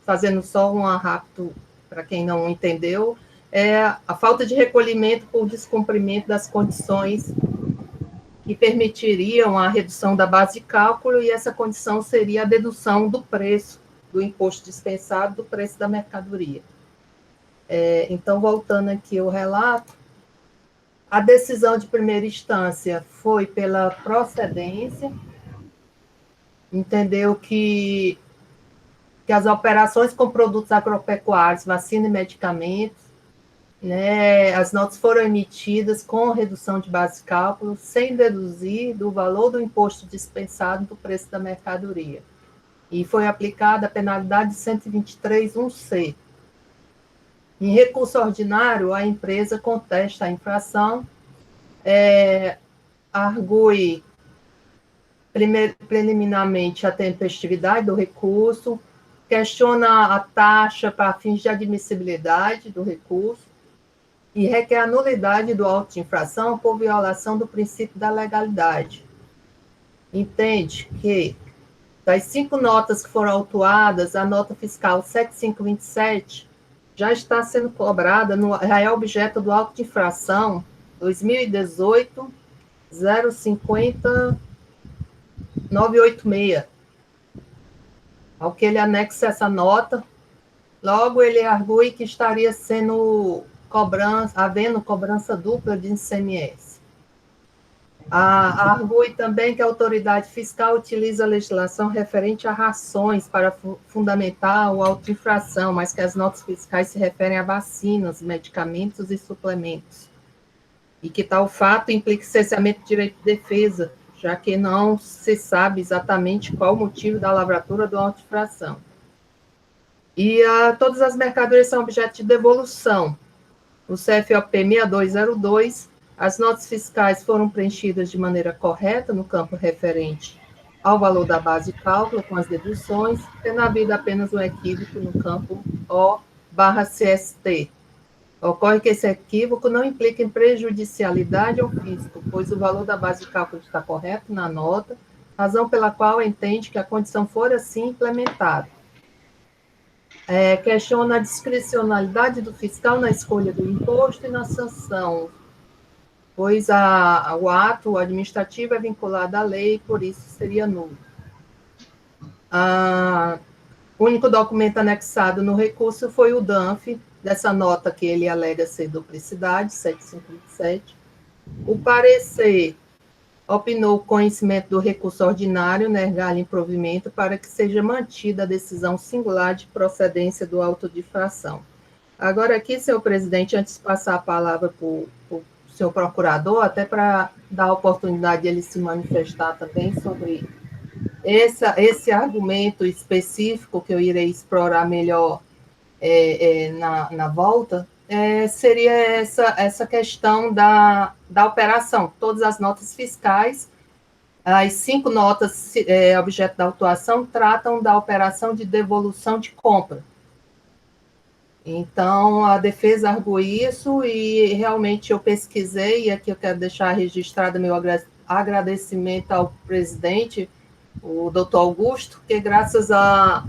fazendo só um rápido, para quem não entendeu, é a falta de recolhimento por descumprimento das condições que permitiriam a redução da base de cálculo, e essa condição seria a dedução do preço do imposto dispensado do preço da mercadoria. Então, voltando aqui ao relato, a decisão de primeira instância foi pela procedência, entendeu que as operações com produtos agropecuários, vacina e medicamentos, as notas foram emitidas com redução de base de cálculo, sem deduzir do valor do imposto dispensado do preço da mercadoria. E foi aplicada a penalidade de 123(1)C. Em recurso ordinário, a empresa contesta a infração, argue preliminarmente a tempestividade do recurso, questiona a taxa para fins de admissibilidade do recurso e requer a nulidade do auto de infração por violação do princípio da legalidade. Entende que, das 5 notas que foram autuadas, a nota fiscal 7527 já está sendo cobrada, já é objeto do auto de infração 2018 050 986. Ao que ele anexa essa nota, logo ele argue que estaria havendo cobrança dupla de ICMS. Argue também que a autoridade fiscal utiliza a legislação referente a rações para fundamentar o auto de infração, mas que as notas fiscais se referem a vacinas, medicamentos e suplementos. E que tal fato implica cerceamento de direito de defesa, já que não se sabe exatamente qual o motivo da lavratura do auto de infração. E todas as mercadorias são objeto de devolução. O CFOP 6202, as notas fiscais foram preenchidas de maneira correta no campo referente ao valor da base de cálculo com as deduções, tendo havido apenas um equívoco no campo O/CST. Ocorre que esse equívoco não implica em prejudicialidade ao fisco, pois o valor da base de cálculo está correto na nota, razão pela qual entende que a condição for assim implementada. Questiona a discricionalidade do fiscal na escolha do imposto e na sanção. pois o ato administrativo é vinculado à lei, por isso seria nulo. O único documento anexado no recurso foi o DANF, dessa nota que ele alega ser duplicidade, 7527. O parecer opinou o conhecimento do recurso ordinário, negar-lhe improvimento, para que seja mantida a decisão singular de procedência do auto de infração. Agora aqui, senhor presidente, antes de passar a palavra para o senhor procurador, até para dar a oportunidade de ele se manifestar também sobre esse argumento específico que eu irei explorar melhor na volta, seria essa questão da operação. Todas as notas fiscais, as 5 notas objeto da autuação, tratam da operação de devolução de compra. Então, a defesa argui isso e realmente eu pesquisei, e aqui eu quero deixar registrado meu agradecimento ao presidente, o doutor Augusto, que graças a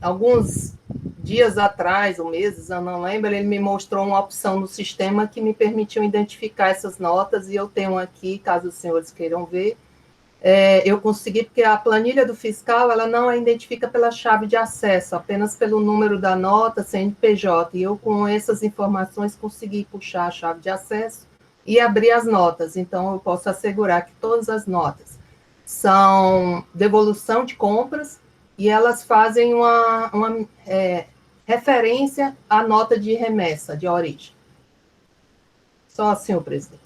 alguns dias atrás, ou meses, eu não lembro, ele me mostrou uma opção no sistema que me permitiu identificar essas notas, e eu tenho aqui, caso os senhores queiram ver, eu consegui, porque a planilha do fiscal, ela não a identifica pela chave de acesso, apenas pelo número da nota, CNPJ, e eu com essas informações consegui puxar a chave de acesso e abrir as notas. Então, eu posso assegurar que todas as notas são devolução de compras, e elas fazem uma referência à nota de remessa, de origem. Só assim, senhor presidente.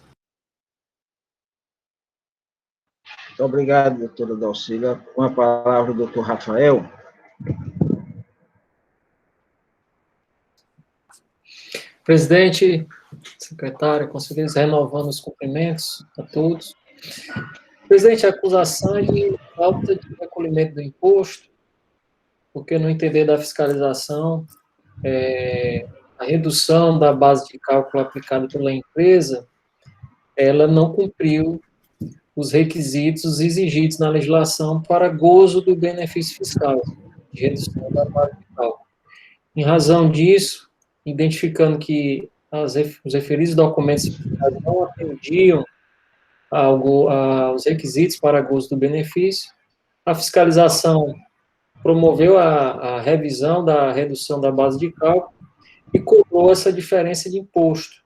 Muito obrigado, doutora Dalcília. Com a palavra, o doutor Rafael. Presidente, secretária, conselheiros, renovando os cumprimentos a todos. Presidente, a acusação é de falta de recolhimento do imposto, porque no entender da fiscalização, a redução da base de cálculo aplicada pela empresa, ela não cumpriu os requisitos exigidos na legislação para gozo do benefício fiscal, de redução da base de cálculo. Em razão disso, identificando que os referidos documentos fiscais não atendiam aos requisitos para gozo do benefício, a fiscalização promoveu a revisão da redução da base de cálculo e cobrou essa diferença de imposto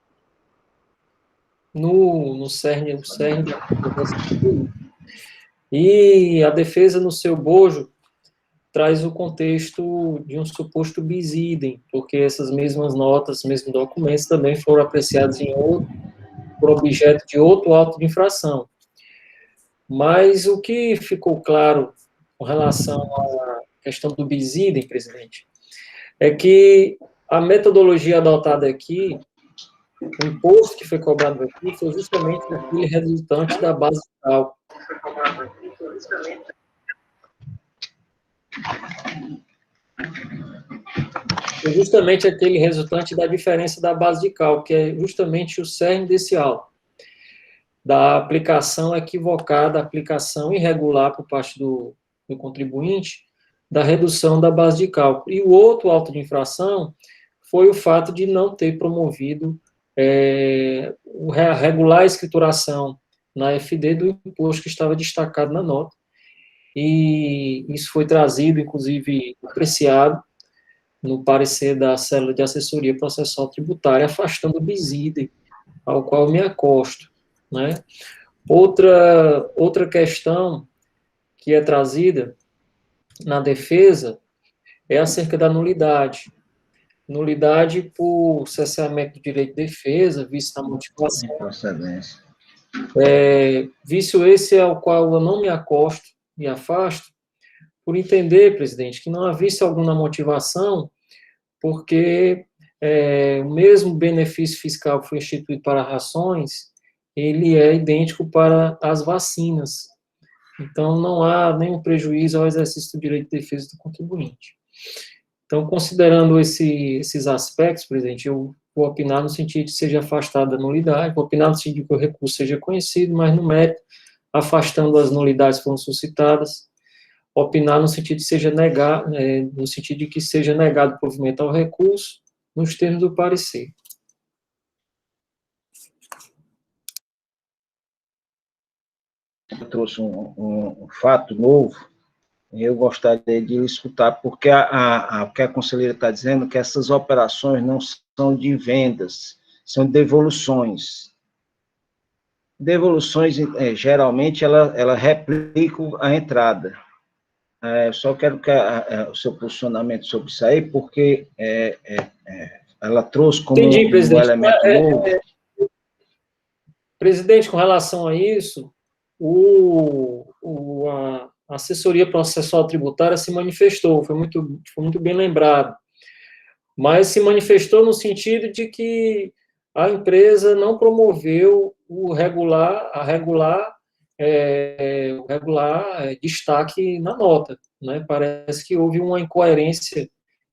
no cerne da defesa. E a defesa, no seu bojo, traz o contexto de um suposto bis idem, porque essas mesmas notas, mesmos documentos também foram apreciados por objeto de outro auto de infração. Mas o que ficou claro com relação à questão do bis idem, presidente, é que a metodologia adotada aqui, o imposto que foi cobrado aqui, foi justamente aquele resultante da base de cálculo. Foi justamente aquele resultante da diferença da base de cálculo, que é justamente o cerne desse auto, da aplicação equivocada, aplicação irregular por parte do contribuinte, da redução da base de cálculo. E o outro auto de infração foi o fato de não ter promovido a regular escrituração na FD do imposto que estava destacado na nota. E isso foi trazido, inclusive, apreciado no parecer da célula de assessoria processual tributária, afastando o bis idem, ao qual me acosto, né? Outra questão que é trazida na defesa é acerca da nulidade. Nulidade por cesseamento do direito de defesa, vício na motivação. Procedência. Vício esse ao qual eu não me acosto e afasto, por entender, presidente, que não há vício algum na motivação, porque o mesmo benefício fiscal que foi instituído para rações, ele é idêntico para as vacinas. Então, não há nenhum prejuízo ao exercício do direito de defesa do contribuinte. Então, considerando esses aspectos, presidente, eu vou opinar no sentido de que seja afastada a nulidade, vou opinar no sentido de que o recurso seja conhecido, mas no mérito, afastando as nulidades que foram suscitadas, opinar no sentido de seja negado, no sentido de que seja negado o provimento ao recurso, nos termos do parecer. trouxe um fato novo, eu gostaria de escutar, porque o que a conselheira está dizendo, que essas operações não são de vendas, são devoluções. Devoluções, geralmente, ela replica a entrada. Só quero que o seu posicionamento sobre isso aí, porque ela trouxe como Entendi, presidente. elemento novo. Presidente, com relação a isso, a assessoria processual tributária se manifestou, foi muito bem lembrado, mas se manifestou no sentido de que a empresa não promoveu o regular destaque na nota, né? Parece que houve uma incoerência,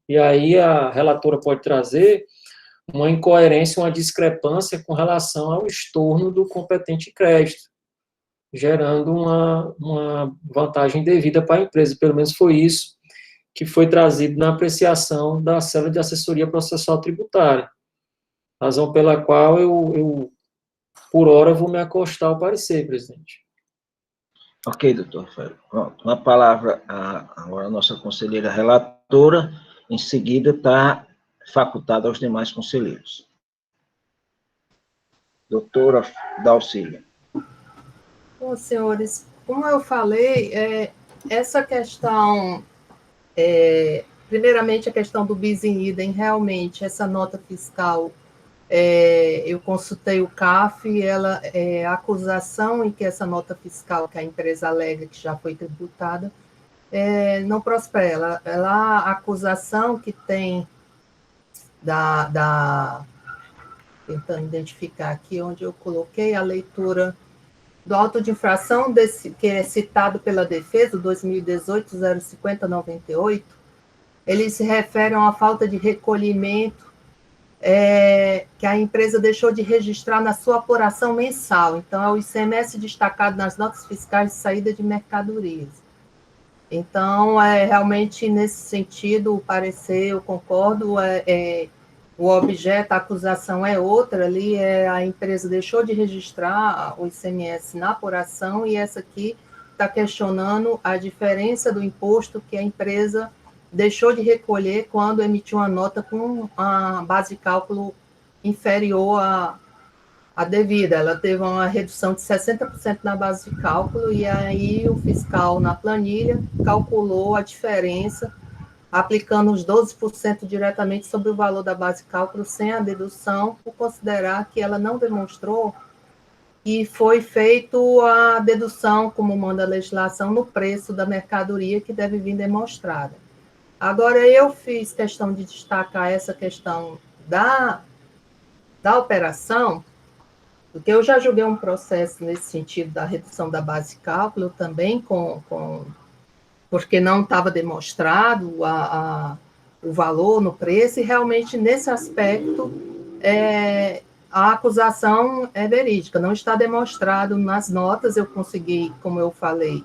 e aí a relatora pode trazer uma incoerência, uma discrepância com relação ao estorno do competente crédito, gerando uma vantagem devida para a empresa. Pelo menos foi isso que foi trazido na apreciação da célula de assessoria processual tributária, razão pela qual eu por hora, vou me acostar ao parecer, presidente. Ok, doutor Rafael. Pronto. Uma palavra agora a nossa conselheira relatora, em seguida está facultada aos demais conselheiros. Doutora Dalcília. Bom, senhores, como eu falei, essa questão, primeiramente a questão do bis in idem, realmente, essa nota fiscal, eu consultei o CAF, a acusação em que essa nota fiscal que a empresa alega que já foi tributada, não prospera. A acusação que tem tentando identificar aqui onde eu coloquei a leitura do auto de infração, que é citado pela defesa, 2018-05098, eles se referem a uma falta de recolhimento que a empresa deixou de registrar na sua apuração mensal. Então, é o ICMS destacado nas notas fiscais de saída de mercadorias. Então, realmente, nesse sentido, o parecer, eu concordo, o objeto, a acusação é outra, ali a empresa deixou de registrar o ICMS na apuração, e essa aqui está questionando a diferença do imposto que a empresa deixou de recolher quando emitiu uma nota com a base de cálculo inferior à devida. Ela teve uma redução de 60% na base de cálculo, e aí o fiscal, na planilha, calculou a diferença, aplicando os 12% diretamente sobre o valor da base de cálculo, sem a dedução, por considerar que ela não demonstrou que foi feito a dedução, como manda a legislação, no preço da mercadoria que deve vir demonstrada. Agora, eu fiz questão de destacar essa questão da operação, porque eu já julguei um processo nesse sentido da redução da base de cálculo também, porque não estava demonstrado o valor no preço, e realmente, nesse aspecto, a acusação é verídica, não está demonstrado nas notas. Eu consegui, como eu falei,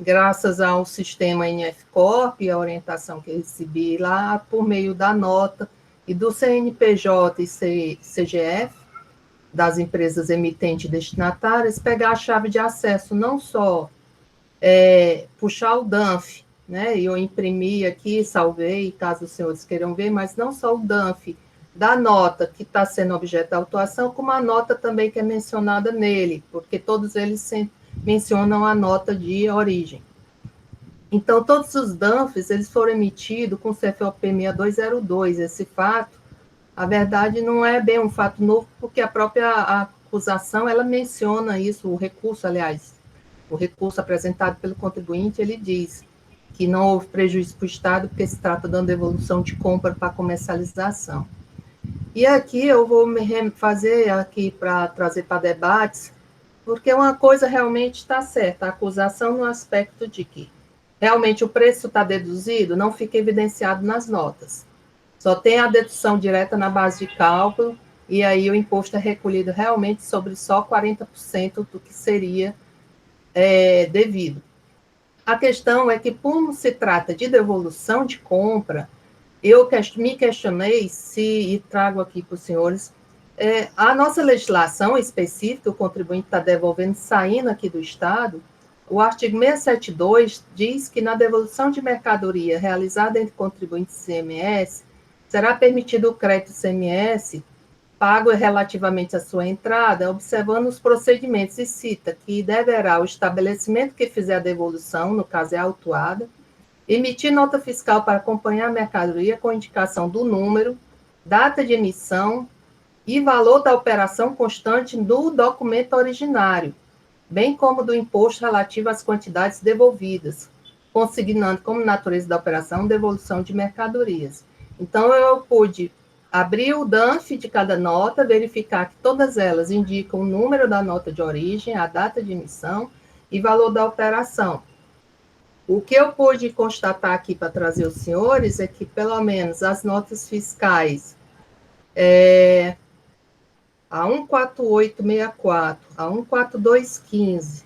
graças ao sistema NFCorp, a orientação que eu recebi lá, por meio da nota e do CNPJ e CGF, das empresas emitentes e destinatárias, pegar a chave de acesso, não só puxar o DANF, né? Eu imprimi aqui, salvei, caso os senhores queiram ver, mas não só o DANF da nota que está sendo objeto da autuação, como a nota também que é mencionada nele, porque todos eles mencionam a nota de origem. Então, todos os DANFs, eles foram emitidos com CFOP 6202. Esse fato, a verdade, não é bem um fato novo, porque a própria acusação, ela menciona isso, o recurso, aliás, o recurso apresentado pelo contribuinte, ele diz que não houve prejuízo para o Estado, porque se trata de uma devolução de compra para comercialização. E aqui eu vou me fazer aqui para trazer para debates, porque uma coisa realmente está certa, a acusação no aspecto de que realmente o preço está deduzido, não fica evidenciado nas notas. Só tem a dedução direta na base de cálculo, e aí o imposto é recolhido realmente sobre só 40% do que seria devido. A questão é que, como se trata de devolução de compra, eu me questionei e trago aqui para os senhores, a nossa legislação específica, o contribuinte está devolvendo, saindo aqui do Estado, O artigo 672 diz que na devolução de mercadoria realizada entre contribuintes e ICMS, será permitido o crédito ICMS pago relativamente à sua entrada, observando os procedimentos, e cita que deverá o estabelecimento que fizer a devolução, no caso é a autuada, emitir nota fiscal para acompanhar a mercadoria com indicação do número, data de emissão e valor da operação constante do documento originário, bem como do imposto relativo às quantidades devolvidas, consignando como natureza da operação devolução de mercadorias. Então, eu pude abrir o DANF de cada nota, verificar que todas elas indicam o número da nota de origem, a data de emissão e valor da operação. O que eu pude constatar aqui para trazer aos senhores é que, pelo menos, as notas fiscais a 14864, a 14215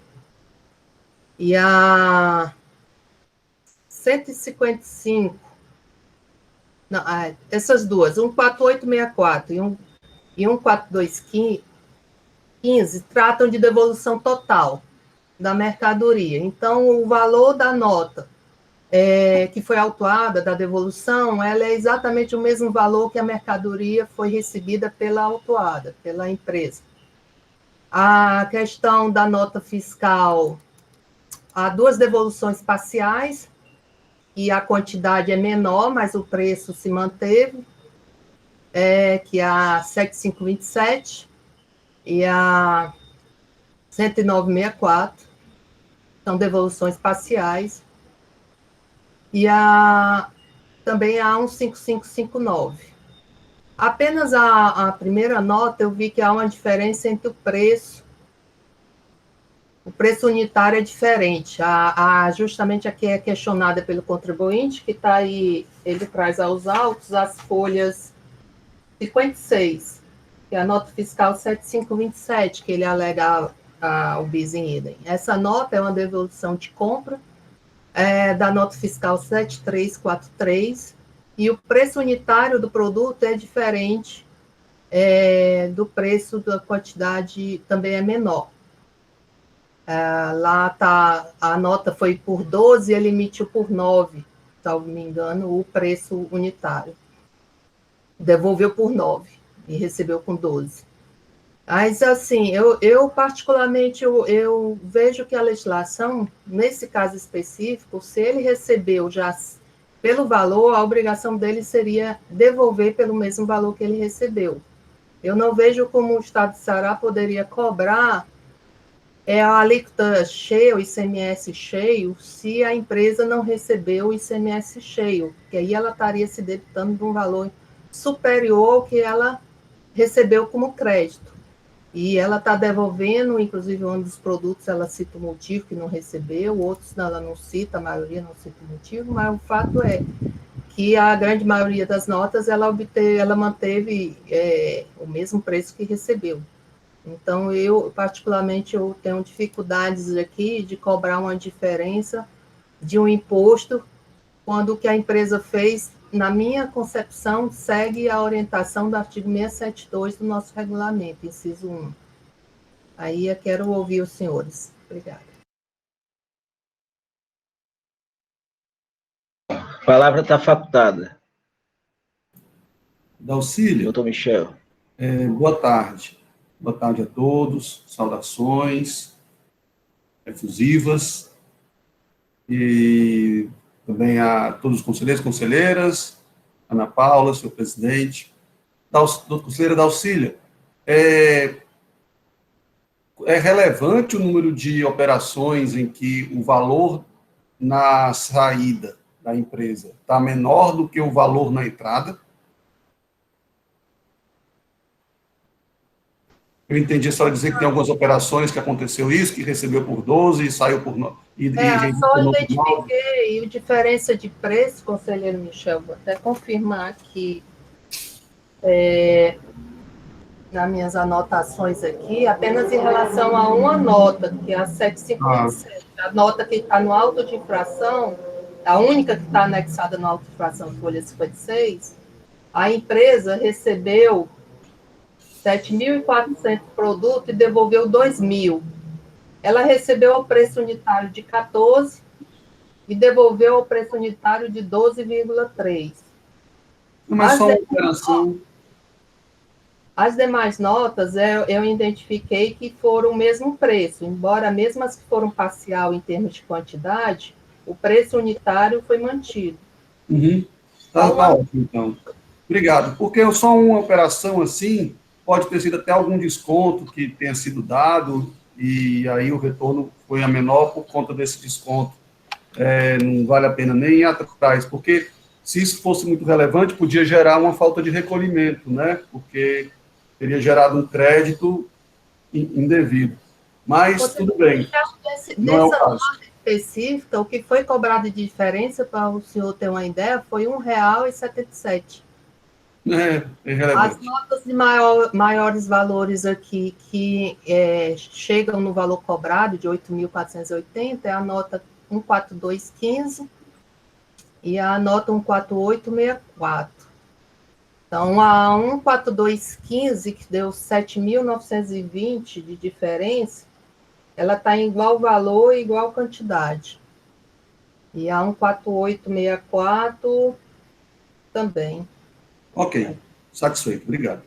e a 155, não, essas duas, 14864 e 14215, tratam de devolução total da mercadoria. Então, o valor da nota que foi autuada, da devolução, ela é exatamente o mesmo valor que a mercadoria foi recebida pela autuada, pela empresa. A questão da nota fiscal, há duas devoluções parciais, e a quantidade é menor, mas o preço se manteve, que é a 7527 e a 10964, são devoluções parciais, e também a 15559. Apenas a primeira nota, eu vi que há uma diferença entre o preço unitário é diferente. Justamente aqui é questionada pelo contribuinte, que está aí, ele traz aos autos as folhas 56, que é a nota fiscal 7527, que ele alega ao bis in idem. Essa nota é uma devolução de compra da nota fiscal 7343, e o preço unitário do produto é diferente do preço da quantidade, também é menor. Lá tá, a nota foi por 12, ele emitiu por 9, salvo me engano, o preço unitário. Devolveu por 9 e recebeu com 12. Mas, assim, eu particularmente, eu vejo que a legislação, nesse caso específico, se ele recebeu já pelo valor, a obrigação dele seria devolver pelo mesmo valor que ele recebeu. Eu não vejo como o Estado de Ceará poderia cobrar a alíquota cheia, o ICMS cheio, se a empresa não recebeu o ICMS cheio, que aí ela estaria se debitando de um valor superior ao que ela recebeu como crédito. E ela está devolvendo, inclusive, um dos produtos, ela cita o motivo que não recebeu, outros ela não cita, a maioria não cita o motivo, mas o fato é que a grande maioria das notas, ela manteve o mesmo preço que recebeu. Então, particularmente, eu tenho dificuldades aqui de cobrar uma diferença de um imposto, quando o que a empresa fez, na minha concepção, segue a orientação do artigo 672 do nosso regulamento, inciso 1. Aí eu quero ouvir os senhores. Obrigada. A palavra está facultada. Dalcílio. Doutor Michel. Boa tarde. Boa tarde a todos. Saudações efusivas. E também a todos os conselheiros e conselheiras, Ana Paula, senhor presidente, conselheira Dalcília, é relevante o número de operações em que o valor na saída da empresa está menor do que o valor na entrada? Eu entendi a senhora dizer que tem algumas operações que aconteceu isso, que recebeu por 12 e saiu por 9. Só identifiquei a diferença de preço, conselheiro Michel, vou até confirmar aqui, nas minhas anotações aqui, apenas em relação a uma nota, que é a 757, a nota que está no auto de infração, a única que está anexada no auto de infração, folha 56, a empresa recebeu 7.400 produtos e devolveu 2.000. ela recebeu o preço unitário de 14 e devolveu o preço unitário de 12,3. Mas só uma operação. As demais notas, eu identifiquei que foram o mesmo preço, embora mesmo as que foram parcial em termos de quantidade, o preço unitário foi mantido. Uhum. Tá ótimo, então. Obrigado. Porque só uma operação assim, pode ter sido até algum desconto que tenha sido dado, e aí o retorno foi a menor por conta desse desconto. Não vale a pena nem ir atrás, porque se isso fosse muito relevante, podia gerar uma falta de recolhimento, né? Porque teria gerado um crédito indevido. Mas tudo bem, não é o caso. Específica, o que foi cobrado de diferença, para o senhor ter uma ideia, foi R$ 1,77. É irrelevante. As notas de maiores valores aqui, que chegam no valor cobrado de 8.480, é a nota 14215 e a nota 14864. Então, a 14215, que deu 7.920 de diferença, ela está em igual valor e igual quantidade. E a 14864 também. Ok, satisfeito, obrigado.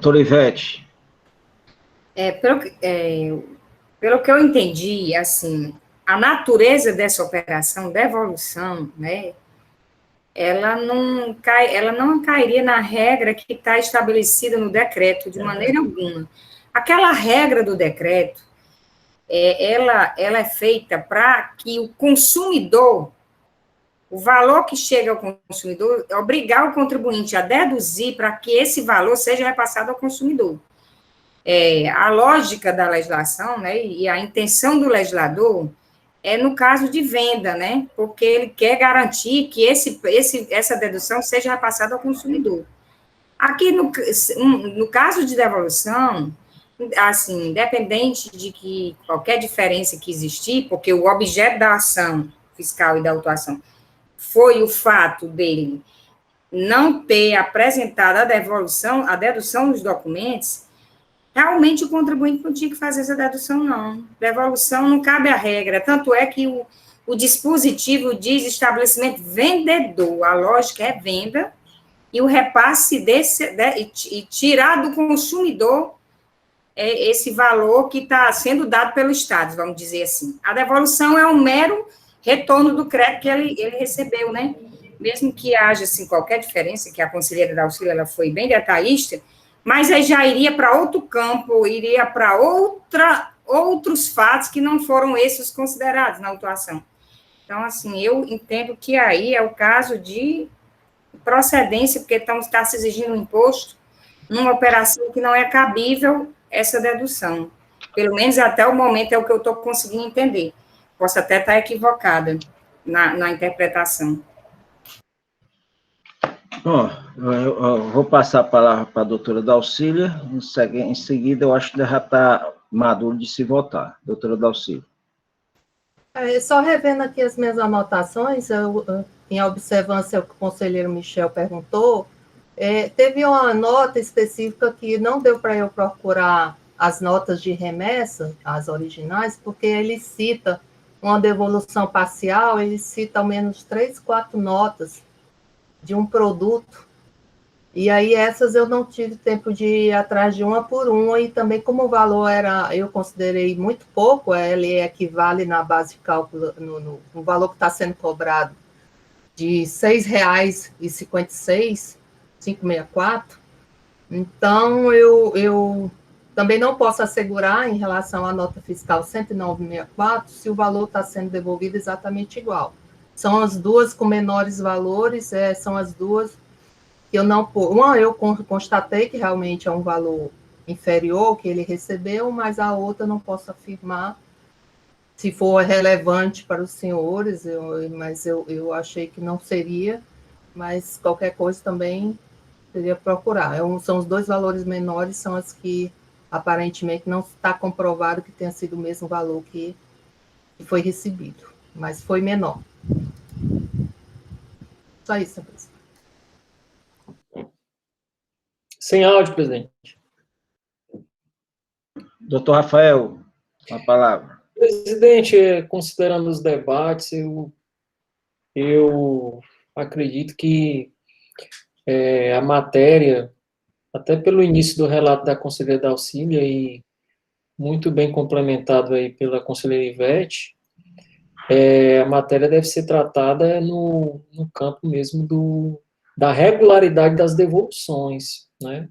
Torivete. Pelo que eu entendi, assim, a natureza dessa operação, devolução, né, ela não cairia na regra que está estabelecida no decreto, de maneira alguma. Aquela regra do decreto, ela é feita para que o consumidor, o valor que chega ao consumidor, é obrigar o contribuinte a deduzir para que esse valor seja repassado ao consumidor. A lógica da legislação, né, e a intenção do legislador é no caso de venda, né, porque ele quer garantir que essa dedução seja repassada ao consumidor. Aqui, no caso de devolução, assim, independente de que qualquer diferença que existir, porque o objeto da ação fiscal e da autuação foi o fato dele não ter apresentado a dedução dos documentos, realmente o contribuinte não tinha que fazer essa dedução, não. Devolução não cabe à regra, tanto é que o dispositivo diz estabelecimento vendedor, a lógica é venda, e o repasse e tirar do consumidor esse valor que está sendo dado pelo Estado, vamos dizer assim. A devolução é um mero retorno do crédito que ele recebeu, né? Mesmo que haja, assim, qualquer diferença, que a conselheira da auxílio, ela foi bem detalhista, mas aí já iria para outro campo, iria para outros fatos que não foram esses considerados na autuação. Então, assim, eu entendo que aí é o caso de procedência, porque está se exigindo um imposto numa operação que não é cabível essa dedução. Pelo menos até o momento é o que eu estou conseguindo entender. Posso até estar equivocada na interpretação. Bom, eu vou passar a palavra para a doutora Dalcília, em seguida eu acho que já está maduro de se votar. Doutora Dalcília. Só revendo aqui as minhas anotações, em observância ao que o conselheiro Michel perguntou, teve uma nota específica que não deu para eu procurar as notas de remessa, as originais, porque ele cita uma devolução parcial, ele cita ao menos 3, 4 notas de um produto, e aí essas eu não tive tempo de ir atrás de uma por uma, e também como o valor eu considerei muito pouco, ele equivale na base de cálculo, no valor que está sendo cobrado, de R$ 6,56, então eu também não posso assegurar em relação à nota fiscal 109,64 se o valor está sendo devolvido exatamente igual. São as duas com menores valores, são as duas que eu não... Uma eu constatei que realmente é um valor inferior ao que ele recebeu, mas a outra eu não posso afirmar se for relevante para os senhores, mas eu achei que não seria, mas qualquer coisa também seria procurar. São os dois valores menores, são as que aparentemente não está comprovado que tenha sido o mesmo valor que foi recebido, mas foi menor. Só isso, presidente. Sem áudio, presidente. Doutor Rafael, a palavra. Presidente, considerando os debates, eu acredito que a matéria, até pelo início do relato da conselheira Dalcília, e muito bem complementado aí pela conselheira Ivete, a matéria deve ser tratada no campo mesmo da regularidade das devoluções, né?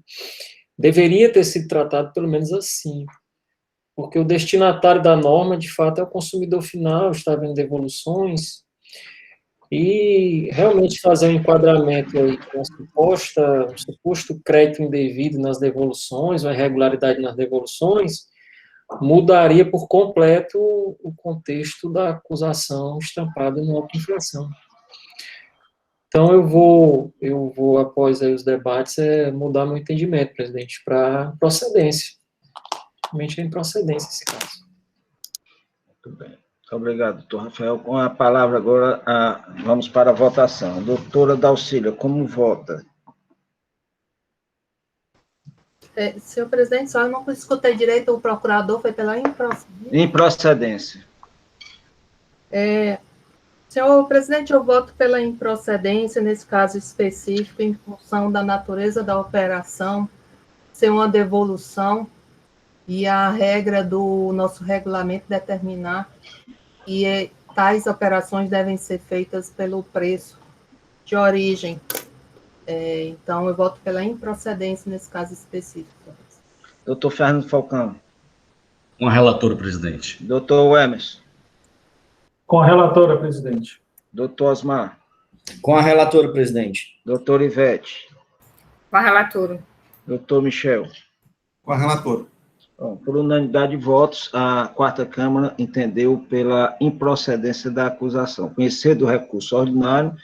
Deveria ter sido tratado pelo menos assim, porque o destinatário da norma, de fato, é o consumidor final, está vendo devoluções, e realmente fazer um enquadramento aí com um suposto crédito indevido nas devoluções, uma irregularidade nas devoluções, mudaria por completo o contexto da acusação estampada no auto de infração. Então, eu vou após aí os debates, mudar meu entendimento, presidente, para procedência. Realmente é improcedência esse caso. Muito bem. Muito obrigado, doutor Rafael. Com a palavra agora, vamos para a votação. Doutora Dalcília, como vota? Senhor presidente, só eu não escutei direito, o procurador foi pela improcedência. Improcedência. Senhor presidente, eu voto pela improcedência, nesse caso específico, em função da natureza da operação, ser uma devolução, e a regra do nosso regulamento determinar que tais operações devem ser feitas pelo preço de origem. Então, eu voto pela improcedência nesse caso específico. Doutor Fernando Falcão. Com a relatora, presidente. Doutor Emerson. Com a relatora, presidente. Doutor Osmar. Com a relatora, presidente. Doutor Ivete. Com a relatora. Doutor Michel. Com a relatora. Bom, por unanimidade de votos, a quarta Câmara entendeu pela improcedência da acusação. Conhecer do recurso ordinário,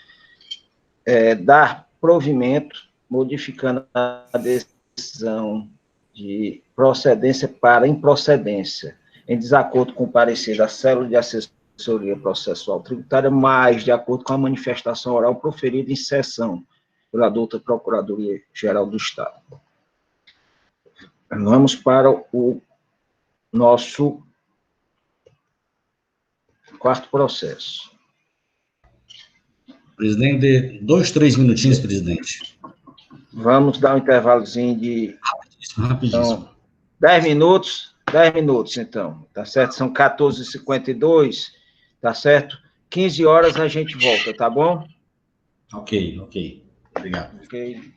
dar provimento, modificando a decisão de procedência para improcedência, em desacordo com o parecer da Célula de Assessoria Processual Tributária, mas de acordo com a manifestação oral proferida em sessão pela douta Procuradoria-Geral do Estado. Vamos para o nosso quarto processo. Presidente, 2, 3 minutinhos, presidente. Vamos dar um intervalozinho de... Rapidíssimo. Então, 10 minutos, então, tá certo? São 14h52, tá certo? 15 horas a gente volta, tá bom? Ok. Obrigado. Ok.